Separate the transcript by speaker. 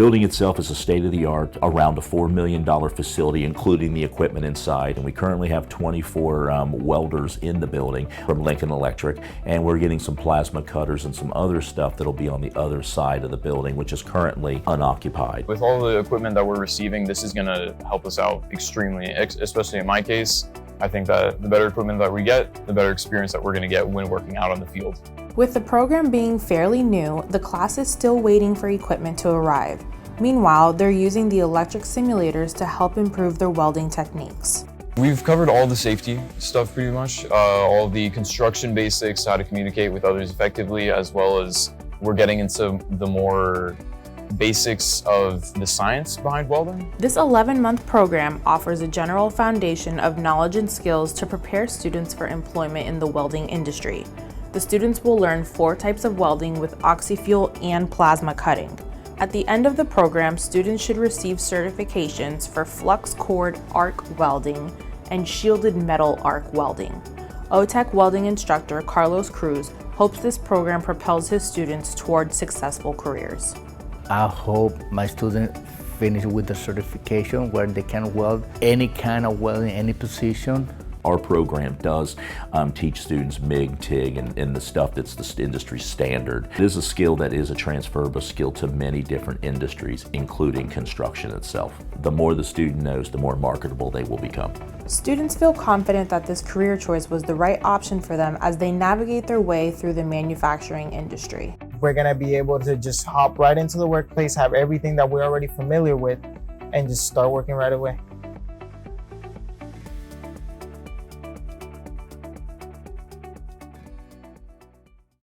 Speaker 1: building itself is a state-of-the-art, around a $4 million facility, including the equipment inside. And we currently have 24 welders in the building from Lincoln Electric, and we're getting some plasma cutters and some other stuff that'll be on the other side of the building, which is currently unoccupied.
Speaker 2: With all the equipment that we're receiving, this is going to help us out extremely, especially in my case. I think that the better equipment that we get, the better experience that we're going to get when working out on the field.
Speaker 3: With the program being fairly new, the class is still waiting for equipment to arrive. Meanwhile, they're using the electric simulators to help improve their welding techniques.
Speaker 2: We've covered all the safety stuff pretty much, all the construction basics, how to communicate with others effectively, as well as we're getting into the more basics of the science behind welding.
Speaker 3: This 11-month program offers a general foundation of knowledge and skills to prepare students for employment in the welding industry. The students will learn 4 types of welding with oxy-fuel and plasma cutting. At the end of the program, students should receive certifications for flux cord arc welding and shielded metal arc welding. oTECH welding instructor Carlos Cruz hopes this program propels his students toward successful careers.
Speaker 4: I hope my students finish with the certification where they can weld any kind of welding, any position.
Speaker 1: Our program does teach students MIG, TIG, and the stuff that's the industry standard. It is a skill that is a transferable skill to many different industries, including construction itself. The more the student knows, the more marketable they will become.
Speaker 3: Students feel confident that this career choice was the right option for them as they navigate their way through the manufacturing industry.
Speaker 5: We're gonna be able to just hop right into the workplace, have everything that we're already familiar with, and just start working right away.